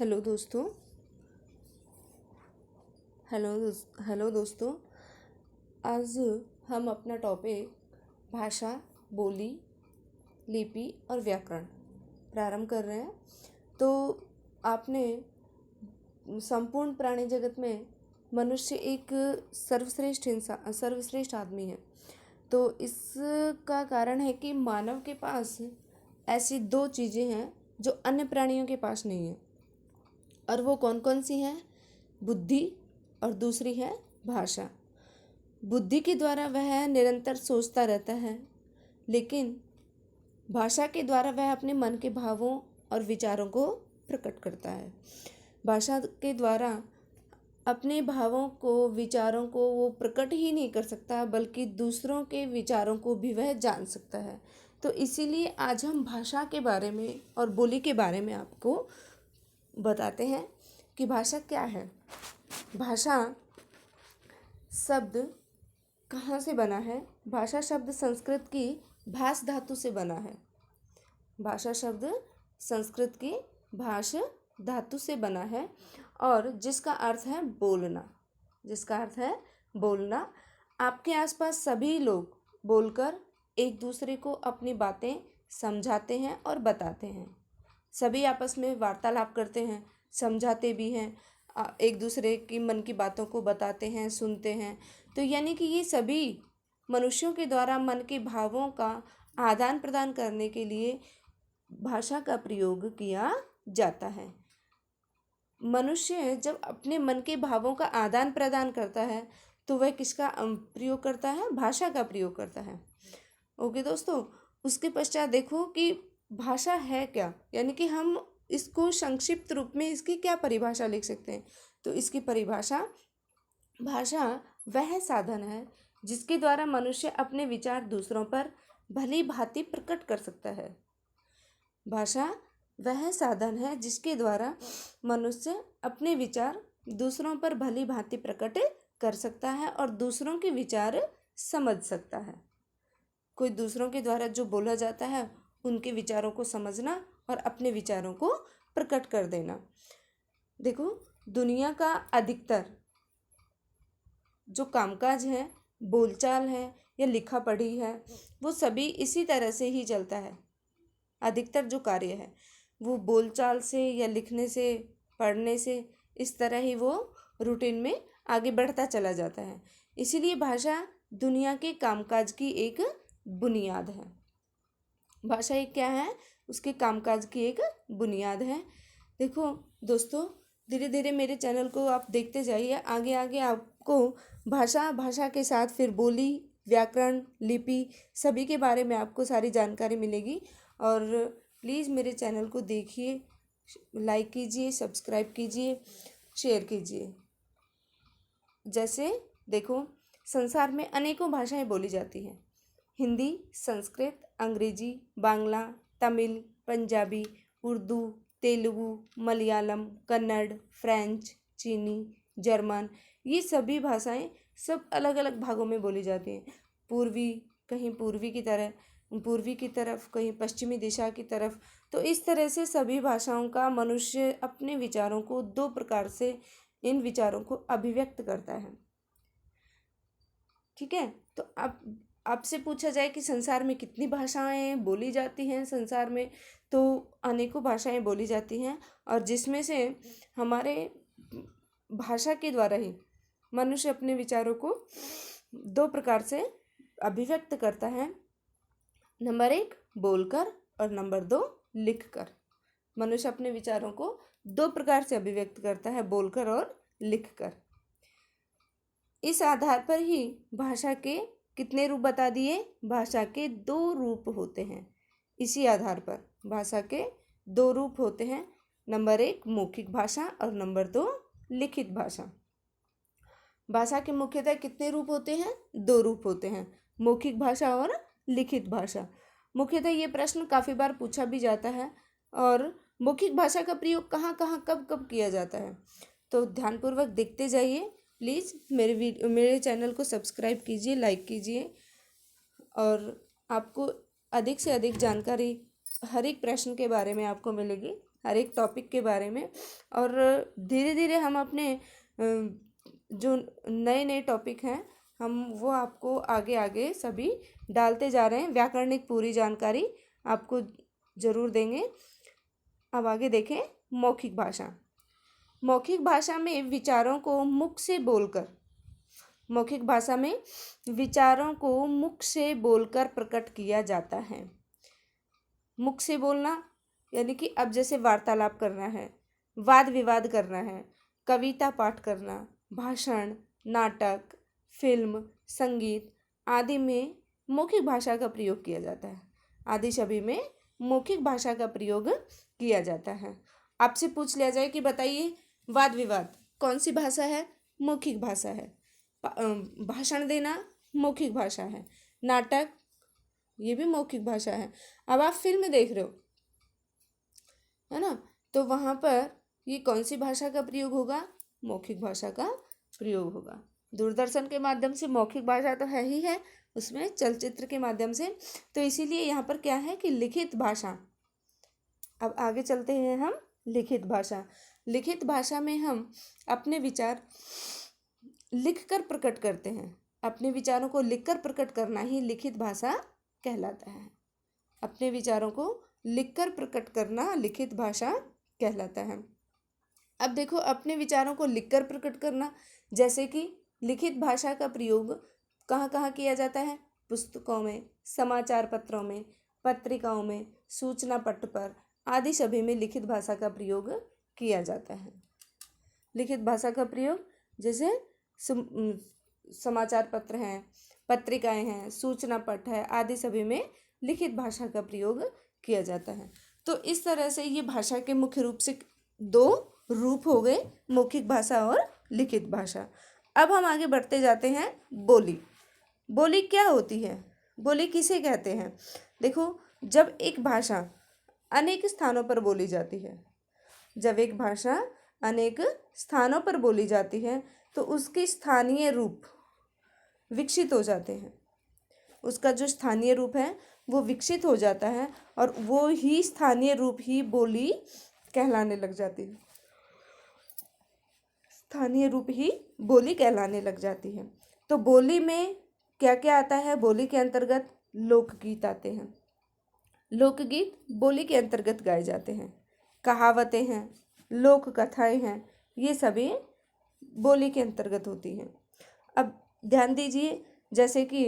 Hello दोस्तों। Hello दोस्तों। आज हम अपना टॉपिक भाषा, बोली, लिपि और व्याकरण प्रारंभ कर रहे हैं। तो आपने संपूर्ण प्राणी जगत में मनुष्य एक सर्वश्रेष्ठ आदमी है। तो इसका कारण है कि मानव के पास ऐसी दो चीज़ें हैं जो अन्य प्राणियों के पास नहीं है। और वो कौन कौन सी हैं? बुद्धि और दूसरी है भाषा। बुद्धि के द्वारा वह निरंतर सोचता रहता है, लेकिन भाषा के द्वारा वह अपने मन के भावों और विचारों को प्रकट करता है। भाषा के द्वारा अपने भावों को, विचारों को वो प्रकट ही नहीं कर सकता, बल्कि दूसरों के विचारों को भी वह जान सकता है। तो इसीलिए आज हम भाषा के बारे में और बोली के बारे में आपको बताते हैं कि भाषा क्या है। भाषा शब्द कहाँ से बना है? भाषा शब्द संस्कृत की भाष धातु से बना है। भाषा शब्द संस्कृत की भाष धातु से बना है और जिसका अर्थ है बोलना। आपके आसपास सभी लोग बोलकर एक दूसरे को अपनी बातें समझाते हैं और बताते हैं। सभी आपस में वार्तालाप करते हैं, समझाते भी हैं, एक दूसरे की मन की बातों को बताते हैं, सुनते हैं। तो यानी कि ये सभी मनुष्यों के द्वारा मन के भावों का आदान प्रदान करने के लिए भाषा का प्रयोग किया जाता है। मनुष्य जब अपने मन के भावों का आदान प्रदान करता है तो वह किसका प्रयोग करता है? भाषा का प्रयोग करता है। ओके दोस्तों, उसके पश्चात देखो कि भाषा है क्या, यानी कि हम इसको संक्षिप्त रूप में इसकी क्या परिभाषा लिख सकते हैं। तो इसकी परिभाषा, भाषा वह साधन है जिसके द्वारा मनुष्य अपने विचार दूसरों पर भली भांति प्रकट कर सकता है। भाषा वह साधन है जिसके द्वारा मनुष्य अपने विचार दूसरों पर भली भांति प्रकट कर सकता है और दूसरों के विचार समझ सकता है। कोई दूसरों के द्वारा जो बोला जाता है उनके विचारों को समझना और अपने विचारों को प्रकट कर देना। देखो, दुनिया का अधिकतर जो कामकाज है, बोलचाल है या लिखा पढ़ी है, वो सभी इसी तरह से ही चलता है। अधिकतर जो कार्य है वो बोलचाल से या लिखने से, पढ़ने से, इस तरह ही वो रूटीन में आगे बढ़ता चला जाता है। इसीलिए भाषा दुनिया के कामकाज की एक बुनियाद है। भाषा एक क्या है? उसके कामकाज की एक बुनियाद है। देखो दोस्तों, धीरे धीरे मेरे चैनल को आप देखते जाइए। आगे आगे आपको भाषा के साथ फिर बोली, व्याकरण, लिपि सभी के बारे में आपको सारी जानकारी मिलेगी। और प्लीज़ मेरे चैनल को देखिए, लाइक कीजिए, सब्सक्राइब कीजिए, शेयर कीजिए। जैसे देखो, संसार में अनेकों भाषाएं बोली जाती हैं। हिंदी, संस्कृत, अंग्रेजी, बांग्ला, तमिल, पंजाबी, उर्दू, तेलुगु, मलयालम, कन्नड़, फ्रेंच, चीनी, जर्मन, ये सभी भाषाएं सब अलग अलग भागों में बोली जाती हैं। कहीं पूर्वी की तरफ, कहीं पश्चिमी दिशा की तरफ। तो इस तरह से सभी भाषाओं का मनुष्य अपने विचारों को दो प्रकार से इन विचारों को अभिव्यक्त करता है। ठीक है, तो अब आपसे पूछा जाए कि संसार में कितनी भाषाएं बोली जाती हैं संसार में, तो अनेकों भाषाएं बोली जाती हैं। और जिसमें से हमारे भाषा के द्वारा ही मनुष्य अपने विचारों को दो प्रकार से अभिव्यक्त करता है। नंबर 1 बोलकर और नंबर 2 लिखकर। मनुष्य अपने विचारों को दो प्रकार से अभिव्यक्त करता है, बोलकर और लिखकर। इस आधार पर ही भाषा के कितने रूप बता दिए? भाषा के 2 रूप होते हैं। इसी आधार पर भाषा के 2 रूप होते हैं। नंबर 1 मौखिक भाषा और नंबर 2 लिखित भाषा। भाषा के मुख्यतः कितने रूप होते हैं? 2 रूप होते हैं, मौखिक भाषा और लिखित भाषा। मुख्यतः ये प्रश्न काफ़ी बार पूछा भी जाता है। और मौखिक भाषा का प्रयोग कहाँ कहाँ कब कब किया जाता है, तो ध्यानपूर्वक देखते जाइए। प्लीज़ मेरे चैनल को सब्सक्राइब कीजिए, लाइक कीजिए, और आपको अधिक से अधिक जानकारी हर एक प्रश्न के बारे में आपको मिलेगी। हर एक टॉपिक के बारे में। और धीरे धीरे हम अपने जो नए नए टॉपिक हैं हम वो आपको आगे आगे सभी डालते जा रहे हैं। व्याकरणिक पूरी जानकारी आपको ज़रूर देंगे। अब आगे देखें मौखिक भाषा। मौखिक भाषा में विचारों को मुख से बोलकर, मौखिक भाषा में विचारों को मुख से बोलकर प्रकट किया जाता है। मुख से बोलना यानी कि अब जैसे वार्तालाप करना है, वाद विवाद करना है, कविता पाठ करना, भाषण, नाटक, फिल्म, संगीत आदि में मौखिक भाषा का प्रयोग किया जाता है। आदि सभी में मौखिक भाषा का प्रयोग किया जाता है। आपसे पूछ लिया जाए कि बताइए वाद विवाद कौन सी भाषा है? मौखिक भाषा है। भाषण देना मौखिक भाषा है। नाटक ये भी मौखिक भाषा है। अब आप फिल्म देख रहे हो है ना, तो वहाँ पर ये कौन सी भाषा का प्रयोग होगा? मौखिक भाषा का प्रयोग होगा। दूरदर्शन के माध्यम से मौखिक भाषा तो है ही है, उसमें चलचित्र के माध्यम से, तो इसीलिए यहाँ पर क्या है कि लिखित भाषा। अब आगे चलते हैं हम लिखित भाषा। लिखित भाषा में हम अपने विचार लिखकर प्रकट करते हैं। अपने विचारों को लिखकर प्रकट करना ही लिखित भाषा कहलाता है। अपने विचारों को लिखकर प्रकट करना लिखित भाषा कहलाता है। अब देखो अपने विचारों को लिखकर प्रकट करना, जैसे कि लिखित भाषा का प्रयोग कहाँ कहाँ किया जाता है? पुस्तकों में, समाचार पत्रों में, पत्रिकाओं में, सूचना पट पर आदि सभी में लिखित भाषा का प्रयोग किया जाता है। लिखित भाषा का प्रयोग जैसे समाचार पत्र हैं, पत्रिकाएं हैं, सूचना पट है आदि सभी में लिखित भाषा का प्रयोग किया जाता है। तो इस तरह से ये भाषा के मुख्य रूप से दो रूप हो गए, मौखिक भाषा और लिखित भाषा। अब हम आगे बढ़ते जाते हैं। बोली। बोली क्या होती है? बोली किसे कहते हैं? देखो, जब एक भाषा अनेक स्थानों पर बोली जाती है, जब एक भाषा अनेक स्थानों पर बोली जाती है तो उसके स्थानीय रूप विकसित हो जाते हैं। उसका जो स्थानीय रूप है वो विकसित हो जाता है और वो ही स्थानीय रूप ही बोली कहलाने लग जाती है। स्थानीय रूप ही बोली कहलाने लग जाती है। तो बोली में क्या क्या आता है? बोली के अंतर्गत लोकगीत आते हैं। लोकगीत बोली के अंतर्गत गाए जाते हैं। कहावतें हैं, लोक कथाएं हैं, ये सभी बोली के अंतर्गत होती हैं। अब ध्यान दीजिए, जैसे कि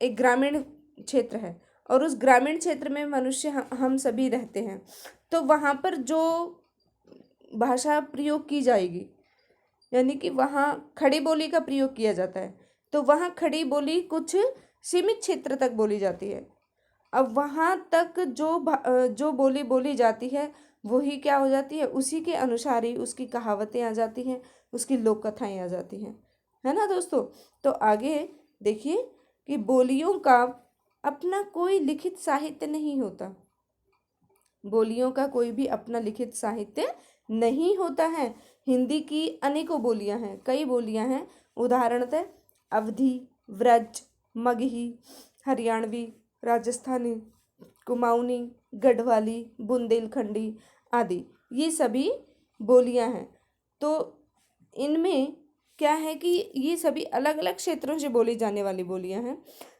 एक ग्रामीण क्षेत्र है और उस ग्रामीण क्षेत्र में मनुष्य हम सभी रहते हैं, तो वहाँ पर जो भाषा प्रयोग की जाएगी यानी कि वहाँ खड़ी बोली का प्रयोग किया जाता है, तो वहाँ खड़ी बोली कुछ सीमित क्षेत्र तक बोली जाती है। अब वहाँ तक जो बोली बोली जाती है वही क्या हो जाती है? उसी के अनुसार ही उसकी कहावतें आ जाती हैं, उसकी लोक कथाएँ आ जाती हैं, है ना दोस्तों। तो आगे देखिए कि बोलियों का अपना कोई लिखित साहित्य नहीं होता। बोलियों का कोई भी अपना लिखित साहित्य नहीं होता है। हिंदी की अनेकों बोलियां हैं, कई बोलियां हैं। उदाहरणतः अवधी, व्रज, मगही, हरियाणवी, राजस्थानी, कुमाऊनी, गढ़वाली, बुंदेलखंडी आदि ये सभी बोलियां हैं। तो इनमें क्या है कि ये सभी अलग अलग क्षेत्रों से बोली जाने वाली बोलियां हैं।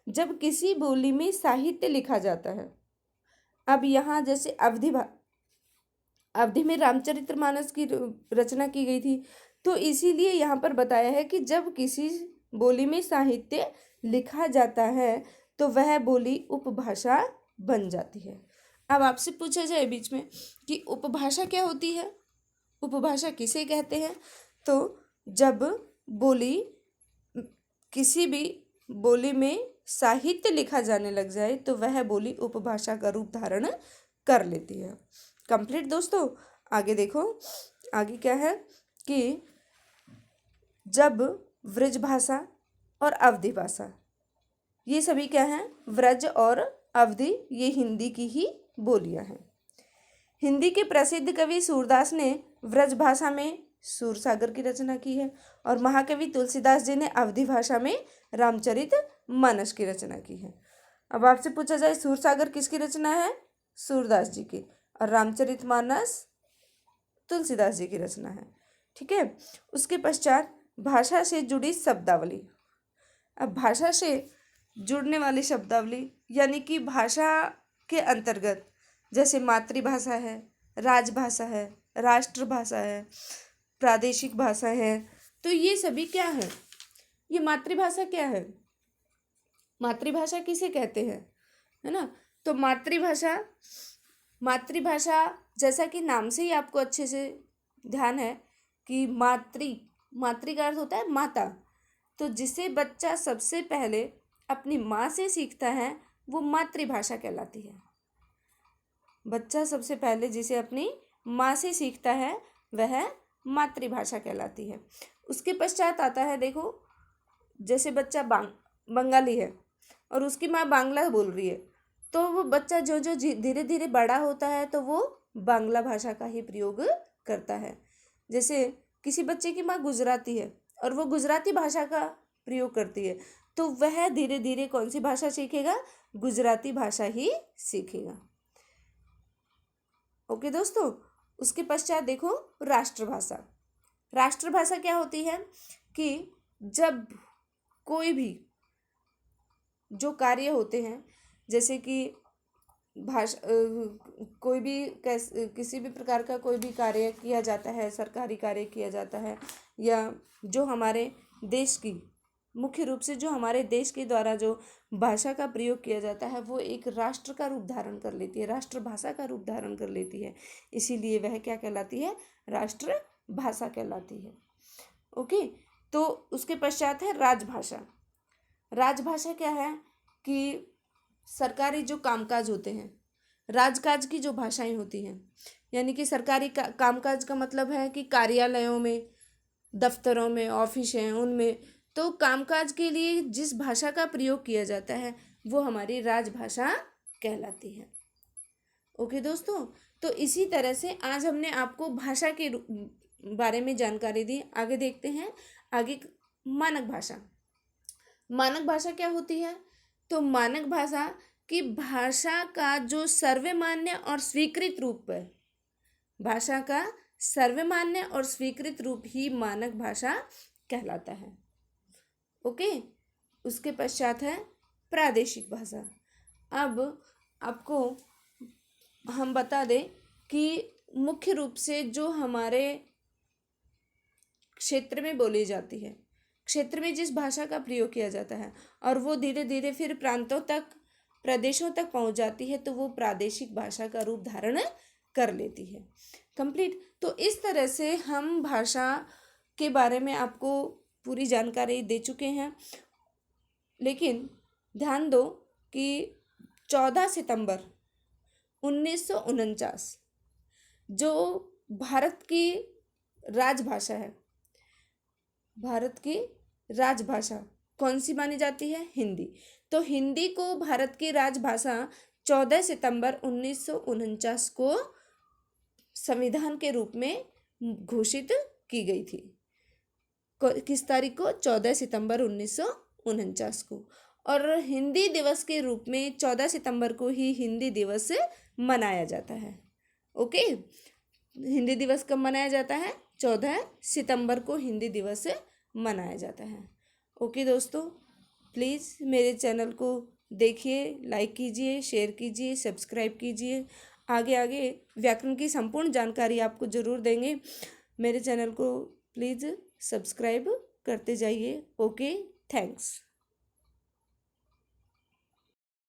जब किसी बोली में साहित्य लिखा जाता है, अब यहाँ जैसे अवधि में रामचरितमानस की रचना की गई थी, तो इसीलिए यहाँ पर बताया है कि जब किसी बोली में साहित्य लिखा जाता है तो वह बोली उपभाषा बन जाती है। अब आपसे पूछा जाए बीच में कि उपभाषा क्या होती है, उपभाषा किसे कहते हैं? तो जब बोली किसी भी बोली में साहित्य लिखा जाने लग जाए तो वह बोली उपभाषा का रूप धारण कर लेती है। कंप्लीट दोस्तों। आगे देखो, आगे क्या है कि जब व्रज भाषा और अवधी भाषा, ये सभी क्या हैं? व्रज और अवधी, ये हिंदी की ही बोलियां हैं। हिंदी के प्रसिद्ध कवि सूरदास ने व्रज भाषा में सूरसागर की रचना की है और महाकवि तुलसीदास जी ने अवधी भाषा में रामचरितमानस की रचना की है। अब आपसे पूछा जाए सूरसागर किसकी रचना है? सूरदास जी की। और रामचरितमानस तुलसीदास जी की रचना है। ठीक है। उसके पश्चात भाषा से जुड़ी शब्दावली। अब भाषा से जुड़ने वाली शब्दावली यानी कि भाषा के अंतर्गत जैसे मातृभाषा है, राजभाषा है, राष्ट्रभाषा है, प्रादेशिक भाषा है, तो ये सभी क्या है? ये मातृभाषा क्या है? मातृभाषा किसे कहते हैं, है ना? तो मातृभाषा जैसा कि नाम से ही आपको अच्छे से ध्यान है कि मातृ का अर्थ होता है माता। तो जिसे बच्चा सबसे पहले अपनी माँ से सीखता है वो मातृभाषा कहलाती है। बच्चा सबसे पहले जिसे अपनी माँ से सीखता है वह मातृभाषा कहलाती है। उसके पश्चात आता है, देखो, जैसे बच्चा बंगाली है और उसकी माँ बांग्ला बोल रही है, तो वो बच्चा जो जो धीरे धीरे बड़ा होता है तो वो बांग्ला भाषा का ही प्रयोग करता है। जैसे किसी बच्चे की माँ गुजराती है और वो गुजराती भाषा का प्रयोग करती है, तो वह धीरे धीरे कौन सी भाषा सीखेगा? गुजराती भाषा ही सीखेगा। ओके दोस्तों। उसके पश्चात देखो राष्ट्रभाषा। राष्ट्रभाषा क्या होती है कि जब कोई भी जो कार्य होते हैं, जैसे कि कोई भी किसी भी प्रकार का कोई भी कार्य किया जाता है, सरकारी कार्य किया जाता है, या जो हमारे देश की मुख्य रूप से जो हमारे देश के द्वारा जो भाषा का प्रयोग किया जाता है वो एक राष्ट्र का रूप धारण कर लेती है, राष्ट्रभाषा का रूप धारण कर लेती है। इसीलिए वह क्या कहलाती है? राष्ट्रभाषा कहलाती है। ओके। तो उसके पश्चात है राजभाषा। राजभाषा क्या है कि सरकारी जो कामकाज होते हैं, राजकाज की जो भाषाएं होती हैं, यानी कि सरकारी कामकाज का मतलब है कि कार्यालयों में, दफ्तरों में, ऑफिस हैं उनमें, तो कामकाज के लिए जिस भाषा का प्रयोग किया जाता है वो हमारी राजभाषा कहलाती है। ओके दोस्तों। तो इसी तरह से आज हमने आपको भाषा के बारे में जानकारी दी। आगे देखते हैं। आगे मानक भाषा। मानक भाषा क्या होती है? तो मानक भाषा की भाषा का जो सर्वमान्य और स्वीकृत रूप है, भाषा का सर्वमान्य और स्वीकृत रूप ही मानक भाषा कहलाता है। ओके। उसके पश्चात है प्रादेशिक भाषा। अब आपको हम बता दें कि मुख्य रूप से जो हमारे क्षेत्र में बोली जाती है, क्षेत्र में जिस भाषा का प्रयोग किया जाता है और वो धीरे धीरे फिर प्रांतों तक, प्रदेशों तक पहुंच जाती है, तो वो प्रादेशिक भाषा का रूप धारण कर लेती है। कंप्लीट। तो इस तरह से हम भाषा के बारे में आपको पूरी जानकारी दे चुके हैं। लेकिन ध्यान दो कि 14 सितंबर 1949 जो भारत की राजभाषा है, भारत की राजभाषा कौन सी मानी जाती है? हिंदी। तो हिंदी को भारत की राजभाषा 14 सितंबर 1949 को संविधान के रूप में घोषित की गई थी। किस तारीख को? 14 सितंबर 1949 को। और हिंदी दिवस के रूप में 14 सितंबर को ही हिंदी दिवस मनाया जाता है। ओके। हिंदी दिवस कब मनाया जाता है? 14 सितंबर को हिंदी दिवस मनाया जाता है। ओके दोस्तों, प्लीज़ मेरे चैनल को देखिए, लाइक कीजिए, शेयर कीजिए, सब्सक्राइब कीजिए। आगे आगे व्याकरण की संपूर्ण जानकारी आपको ज़रूर देंगे। मेरे चैनल को प्लीज़ सब्सक्राइब करते जाइए। Okay, thanks.